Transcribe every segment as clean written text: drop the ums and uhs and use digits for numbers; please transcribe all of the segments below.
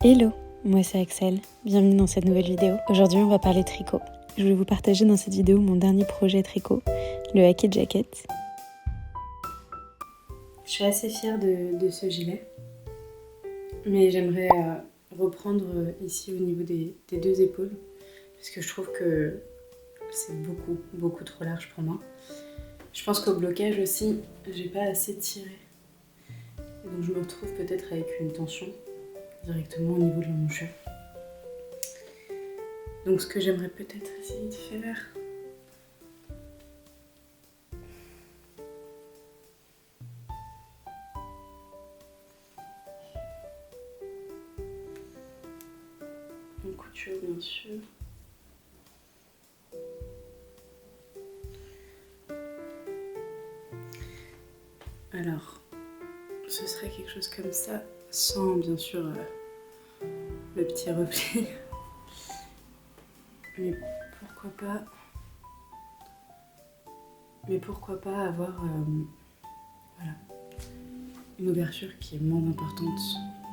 Hello, moi c'est Axel, bienvenue dans cette nouvelle vidéo. Aujourd'hui on va parler tricot. Je voulais vous partager dans cette vidéo mon dernier projet tricot, le Hackett Jacket. Je suis assez fière de ce gilet, mais j'aimerais reprendre ici au niveau des deux épaules, parce que je trouve que c'est beaucoup trop large pour moi. Je pense qu'au blocage aussi, j'ai pas assez tiré. Et donc je me retrouve peut-être avec une tension directement au niveau de l'embouchure. Donc ce que j'aimerais peut-être essayer de faire, en couture bien sûr. Alors, ce serait quelque chose comme ça, sans bien sûr le petit repli. Mais pourquoi pas avoir voilà, une ouverture qui est moins importante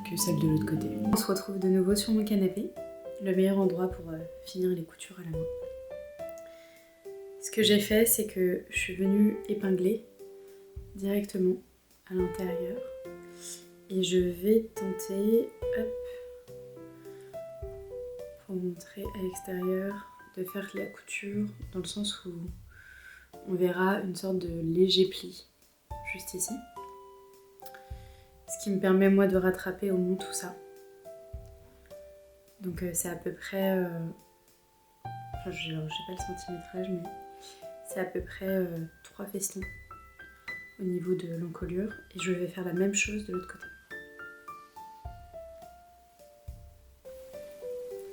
que celle de l'autre côté. On se retrouve de nouveau sur mon canapé, le meilleur endroit pour finir les coutures à la main. Ce que j'ai fait, c'est que je suis venue épingler directement à l'intérieur et je vais tenter, hop, pour montrer à l'extérieur, de faire la couture dans le sens où on verra une sorte de léger pli juste ici. Ce qui me permet moi de rattraper au moins tout ça. Donc c'est à peu près, enfin je sais pas le centimétrage, mais c'est à peu près 3 festons au niveau de l'encolure. Et je vais faire la même chose de l'autre côté.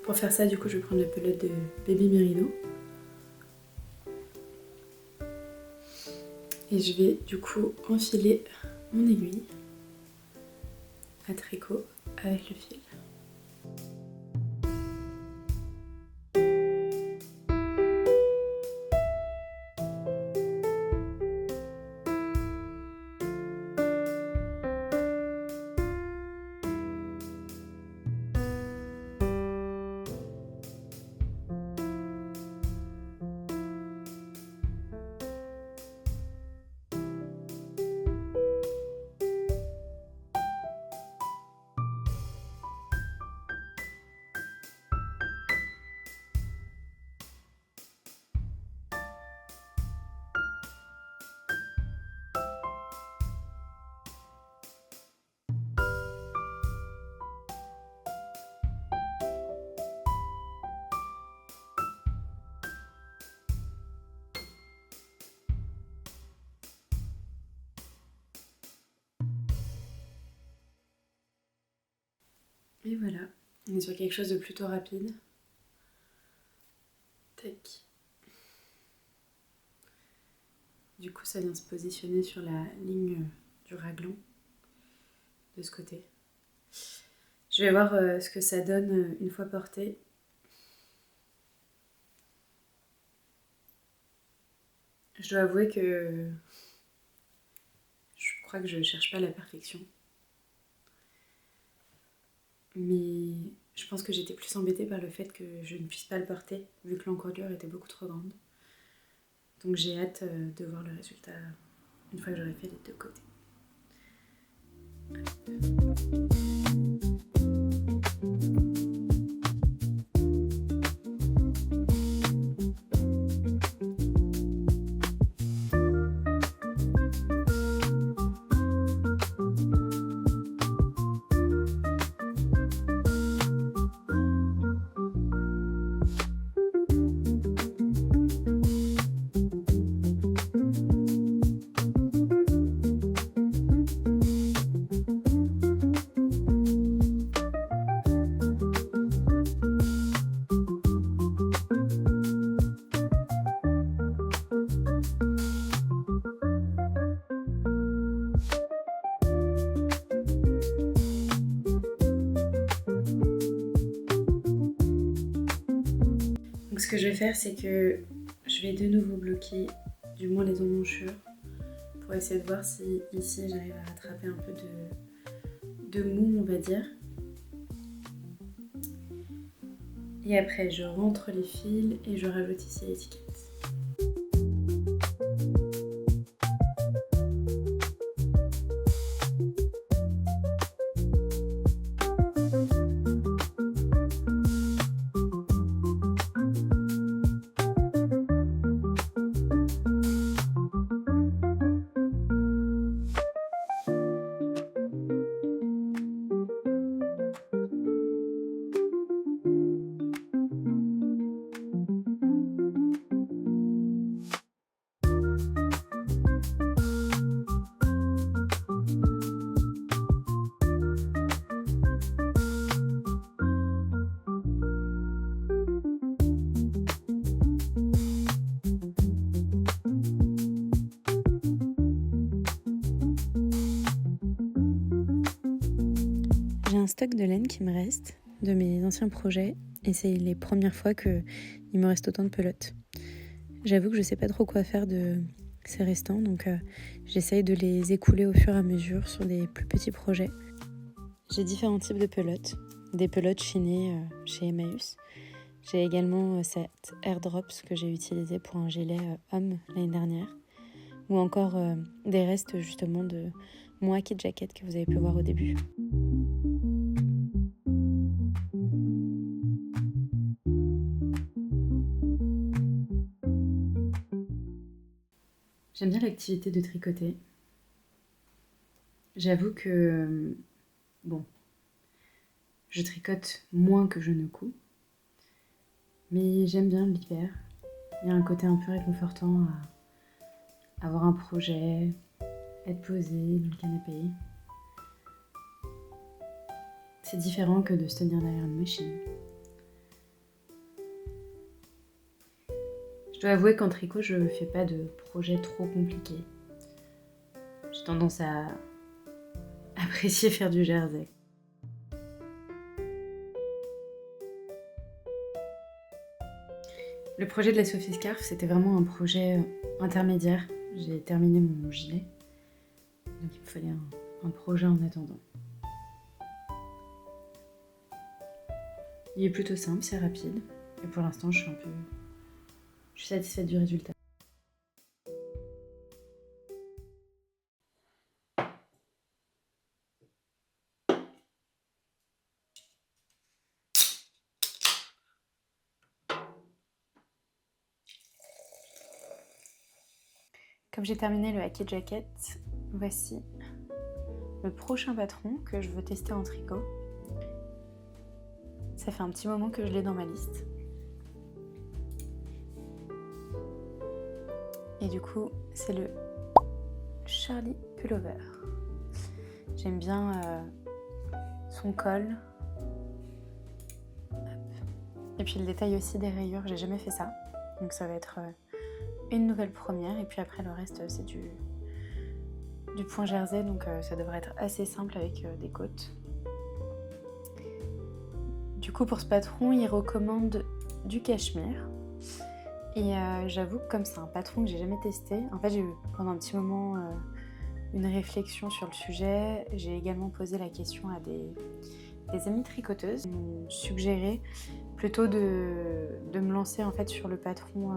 Pour faire ça, du coup, je vais prendre la pelote de Baby Merino. Et je vais du coup enfiler mon aiguille à tricot avec le fil. Et voilà, on est sur quelque chose de plutôt rapide. Tac. Du coup, ça vient se positionner sur la ligne du raglan de ce côté. Je vais voir ce que ça donne une fois porté. Je dois avouer que je crois que je cherche pas la perfection. Mais je pense que j'étais plus embêtée par le fait que je ne puisse pas le porter, vu que l'encolure était beaucoup trop grande. Donc j'ai hâte de voir le résultat une fois que j'aurai fait les deux côtés. Donc ce que je vais faire, c'est que je vais de nouveau bloquer du moins les emmanchures pour essayer de voir si ici j'arrive à rattraper un peu de mou, on va dire. Et après, je rentre les fils et je rajoute ici l'étiquette. J'ai un stock de laine qui me reste de mes anciens projets et c'est les premières fois qu'il me reste autant de pelotes. J'avoue que je sais pas trop quoi faire de ces restants, donc j'essaye de les écouler au fur et à mesure sur des plus petits projets. J'ai différents types de pelotes, des pelotes chinées chez Emmaüs. J'ai également cette AirDrops que j'ai utilisée pour un gilet homme l'année dernière, ou encore des restes justement de mon Hacky Jacket que vous avez pu voir au début. J'aime bien l'activité de tricoter. J'avoue que, je tricote moins que je ne couds, mais j'aime bien l'hiver. Il y a un côté un peu réconfortant à avoir un projet, être posé dans le canapé. C'est différent que de se tenir derrière une machine. Je dois avouer qu'en tricot, je ne fais pas de projet trop compliqué. J'ai tendance à apprécier faire du jersey. Le projet de la Sophie Scarf, c'était vraiment un projet intermédiaire. J'ai terminé mon gilet, donc il me fallait un projet en attendant. Il est plutôt simple, c'est rapide, et pour l'instant je suis satisfaite du résultat. Comme j'ai terminé le Hacky Jacket, voici le prochain patron que je veux tester en tricot. Ça fait un petit moment que je l'ai dans ma liste. Et du coup, c'est le Charlie Pullover. J'aime bien son col. Et puis le détail aussi des rayures, j'ai jamais fait ça. Donc ça va être une nouvelle première. Et puis après le reste c'est du point jersey. Donc ça devrait être assez simple avec des côtes. Du coup pour ce patron, il recommande du cachemire. Et j'avoue que comme c'est un patron que j'ai jamais testé, en fait j'ai eu pendant un petit moment une réflexion sur le sujet. J'ai également posé la question à des amies tricoteuses. Ils m'ont suggéré plutôt de me lancer en fait sur le patron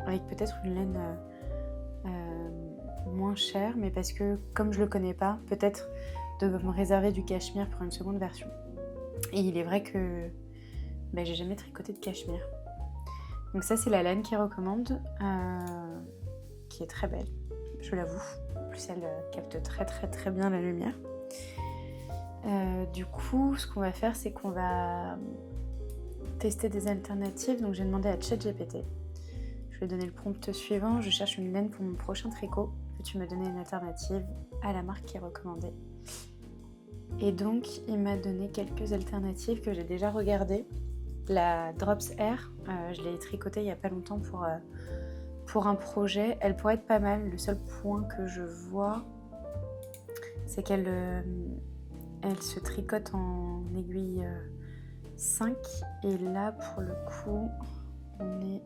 avec peut-être une laine moins chère, mais parce que comme je le connais pas, peut-être de me réserver du cachemire pour une seconde version. Et il est vrai que j'ai jamais tricoté de cachemire. Donc ça c'est la laine qu'il recommande, qui est très belle, je l'avoue. En plus elle capte très très très bien la lumière. Du coup ce qu'on va faire c'est qu'on va tester des alternatives. Donc j'ai demandé à ChatGPT. Je vais donner le prompt suivant. Je cherche une laine pour mon prochain tricot. Peux-tu me donner une alternative à la marque qui est recommandée? Et donc il m'a donné quelques alternatives que j'ai déjà regardées. La Drops Air, je l'ai tricotée il n'y a pas longtemps pour un projet. Elle pourrait être pas mal. Le seul point que je vois, c'est qu'elle se tricote en aiguille 5. Et là, pour le coup, on est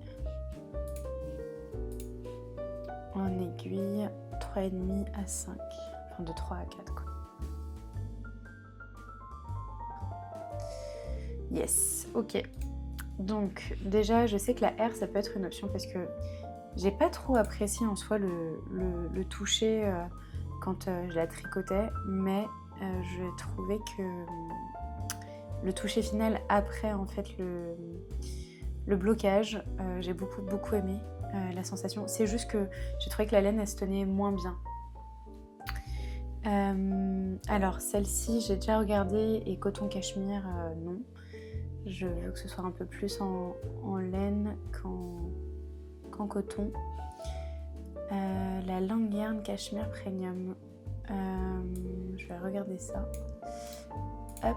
en aiguille 3,5 à 5. Enfin, de 3 à 4, quoi. Yes, ok. Donc déjà, je sais que la R, ça peut être une option parce que j'ai pas trop apprécié en soi le toucher quand je la tricotais, mais je trouvais que le toucher final après en fait le blocage, j'ai beaucoup aimé la sensation. C'est juste que j'ai trouvé que la laine elle se tenait moins bien. Alors celle-ci j'ai déjà regardé et coton cachemire non. Je veux que ce soit un peu plus en laine qu'en coton. La Langyarn cachemire premium. Je vais regarder ça. Hop.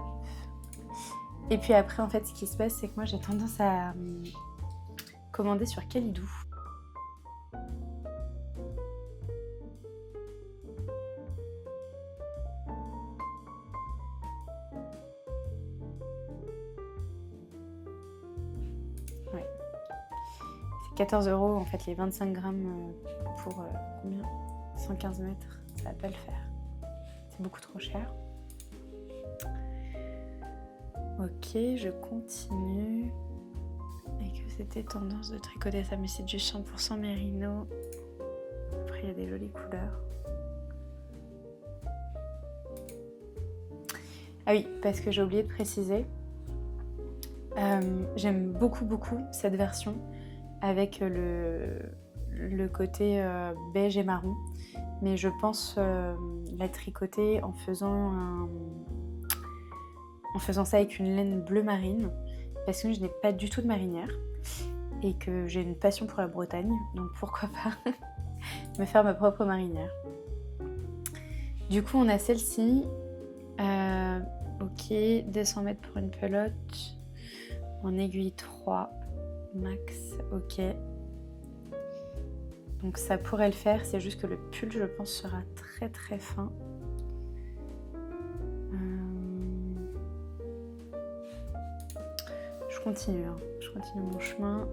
Et puis après en fait ce qui se passe c'est que moi j'ai tendance à commander sur Calidou. Ouais. C'est 14 € en fait les 25 grammes pour combien 115 mètres, ça va pas le faire. C'est beaucoup trop cher. Ok, je continue. Et que c'était tendance de tricoter ça, mais c'est du 100% mérino. Après, il y a des jolies couleurs. Ah oui, parce que j'ai oublié de préciser. J'aime beaucoup cette version avec le côté beige et marron. Mais je pense la tricoter en faisant ça avec une laine bleu marine, parce que je n'ai pas du tout de marinière et que j'ai une passion pour la Bretagne, donc pourquoi pas me faire ma propre marinière. Du coup on a celle-ci, ok, 200 mètres pour une pelote, en aiguille 3 max, ok. Donc ça pourrait le faire, c'est juste que le pull je pense sera très fin. Je continue mon chemin.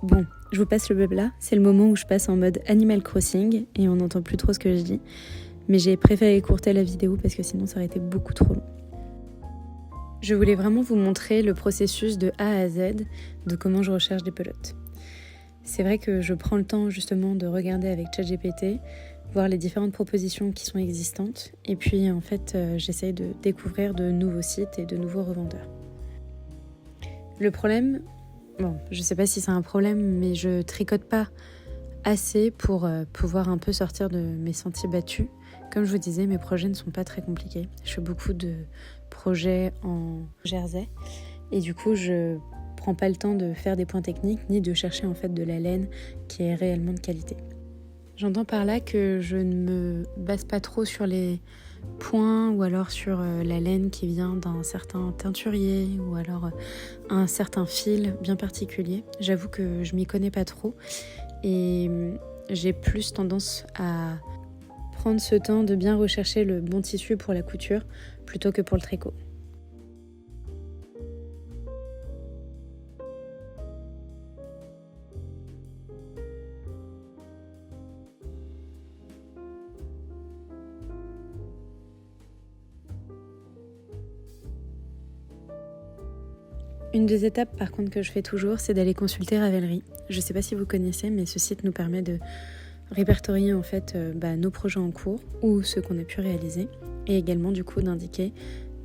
Bon, je vous passe le blabla, c'est le moment où je passe en mode Animal Crossing et on n'entend plus trop ce que je dis. Mais j'ai préféré écourter la vidéo parce que sinon ça aurait été beaucoup trop long. Je voulais vraiment vous montrer le processus de A à Z de comment je recherche des pelotes. C'est vrai que je prends le temps justement de regarder avec ChatGPT, voir les différentes propositions qui sont existantes et puis en fait j'essaye de découvrir de nouveaux sites et de nouveaux revendeurs. Le problème, bon je sais pas si c'est un problème mais je tricote pas assez pour pouvoir un peu sortir de mes sentiers battus. Comme je vous disais, mes projets ne sont pas très compliqués. Je fais beaucoup de projets en jersey et du coup je prends pas le temps de faire des points techniques ni de chercher en fait de la laine qui est réellement de qualité. J'entends par là que je ne me base pas trop sur les points ou alors sur la laine qui vient d'un certain teinturier ou alors un certain fil bien particulier. J'avoue que je m'y connais pas trop et j'ai plus tendance à prendre ce temps de bien rechercher le bon tissu pour la couture plutôt que pour le tricot. Une des étapes par contre que je fais toujours, c'est d'aller consulter Ravelry. Je ne sais pas si vous connaissez, mais ce site nous permet de répertorier en fait nos projets en cours ou ceux qu'on a pu réaliser et également du coup d'indiquer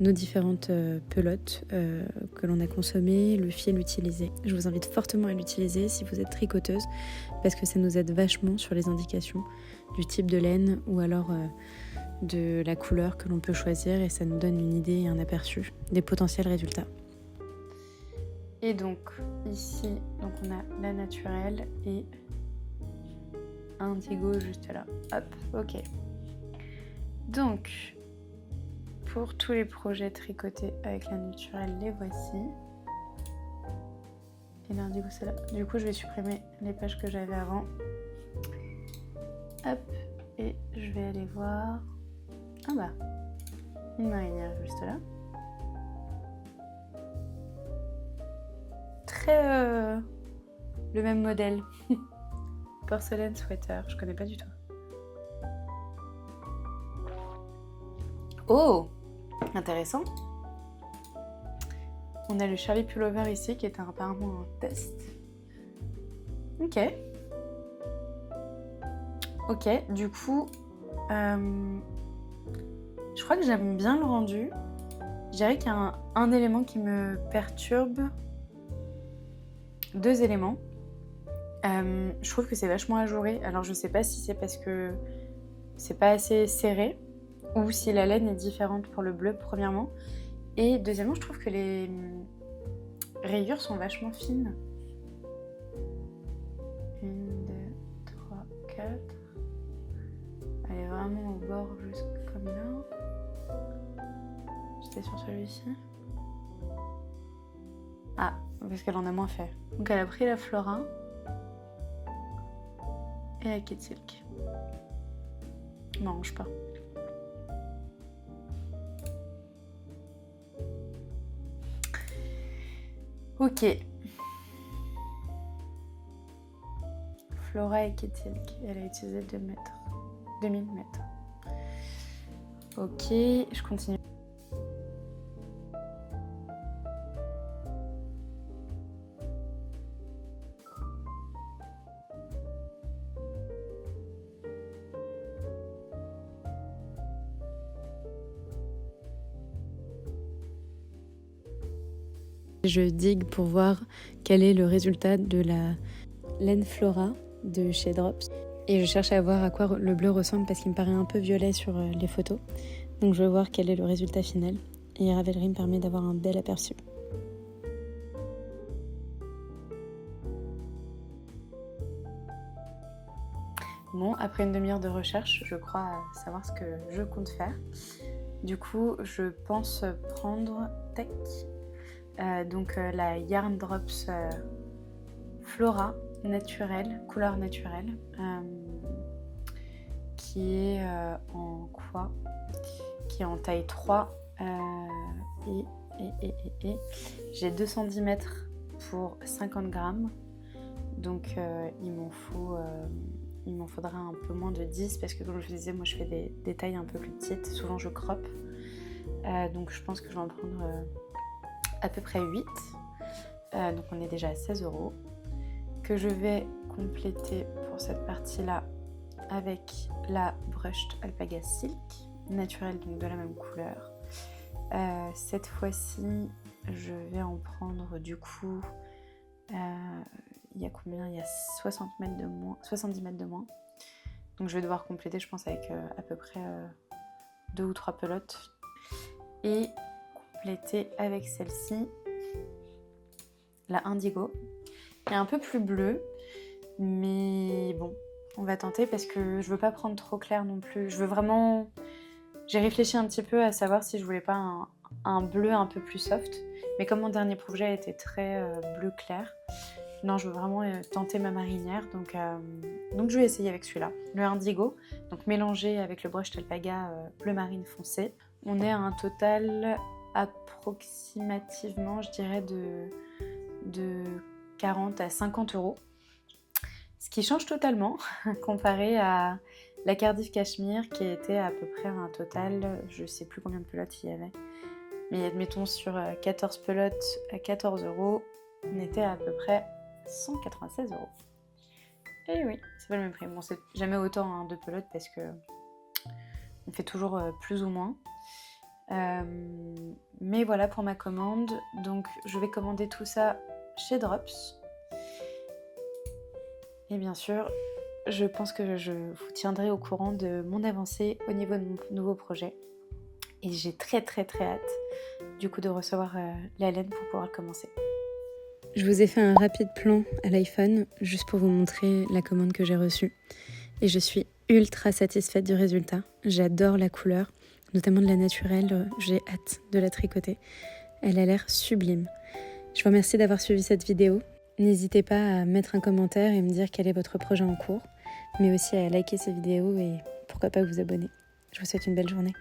nos différentes pelotes que l'on a consommées, le fil utilisé. Je vous invite fortement à l'utiliser si vous êtes tricoteuse parce que ça nous aide vachement sur les indications du type de laine ou alors de la couleur que l'on peut choisir et ça nous donne une idée et un aperçu des potentiels résultats. Et donc ici donc on a la naturelle et indigo juste là. Hop, ok. Donc pour tous les projets tricotés avec la naturelle, les voici. Et l'indigo c'est là. Du coup je vais supprimer les pages que j'avais avant. Hop, et je vais aller voir. Ah bah, une marinière juste là. Très le même modèle. Porcelaine sweater, je connais pas du tout. Oh, intéressant. On a le Charlie Pullover ici qui est apparemment un test. Ok. Ok, du coup, je crois que j'aime bien le rendu. Je dirais qu'il y a un élément qui me perturbe. 2 éléments. Je trouve que c'est vachement ajouré. Alors je sais pas si c'est parce que c'est pas assez serré ou si la laine est différente pour le bleu premièrement. Et deuxièmement, je trouve que les rayures sont vachement fines. 1, 2, 3, 4. Elle est vraiment au bord juste comme là. J'étais sur celui-ci. Ah, parce qu'elle en a moins fait. Donc elle a pris la Flora et la Kid Silk. Je m'arrange pas. Ok. Flora et Kid Silk. Elle a utilisé 2 mètres. 2000 mètres. Ok, je continue. Je digue pour voir quel est le résultat de la laine Flora de chez Drops. Et je cherche à voir à quoi le bleu ressemble parce qu'il me paraît un peu violet sur les photos. Donc je veux voir quel est le résultat final. Et Ravelry me permet d'avoir un bel aperçu. Bon, après une demi-heure de recherche, je crois savoir ce que je compte faire. Du coup, je pense prendre la Yarn Drops Flora naturelle, couleur naturelle, qui est en quoi? Qui est en taille 3 et j'ai 210 mètres pour 50 grammes, donc il m'en faudra un peu moins de 10 parce que comme je vous disais, moi je fais des tailles un peu plus petites, souvent je crop, donc je pense que je vais en prendre à peu près 8, donc on est déjà à 16 €, que je vais compléter pour cette partie-là avec la Brushed Alpaga Silk, naturelle, donc de la même couleur. Cette fois-ci, je vais en prendre du coup, il y a combien? Il y a 60 mètres de moins, 70 mètres de moins. Donc je vais devoir compléter, je pense, avec à peu près 2 ou 3 pelotes. Et compléter avec celle-ci, la Indigo, qui est un peu plus bleue, mais bon, on va tenter parce que je veux pas prendre trop clair non plus. Je veux vraiment... J'ai réfléchi un petit peu à savoir si je voulais pas un bleu un peu plus soft, mais comme mon dernier projet était très bleu clair, non, je veux vraiment tenter ma marinière, donc je vais essayer avec celui-là, le Indigo, donc mélangé avec le Brushed Alpaga bleu marine foncé. On est à un total approximativement, je dirais, de 40 à 50 €, ce qui change totalement comparé à la Cardiff Cashmere qui était à peu près un total, je sais plus combien de pelotes il y avait, mais admettons sur 14 pelotes à 14 €, on était à peu près 196 €. Et oui, c'est pas le même prix. Bon, c'est jamais autant de pelotes parce que on fait toujours plus ou moins. Mais voilà pour ma commande. Donc je vais commander tout ça chez Drops. Et bien sûr, je pense que je vous tiendrai au courant de mon avancée au niveau de mon nouveau projet. Et j'ai très hâte du coup de recevoir la laine pour pouvoir commencer. Je vous ai fait un rapide plan à l'iPhone juste pour vous montrer la commande que j'ai reçue. Et je suis ultra satisfaite du résultat. J'adore la couleur, notamment de la naturelle. J'ai hâte de la tricoter. Elle a l'air sublime. Je vous remercie d'avoir suivi cette vidéo. N'hésitez pas à mettre un commentaire et me dire quel est votre projet en cours, mais aussi à liker cette vidéo et pourquoi pas vous abonner. Je vous souhaite une belle journée.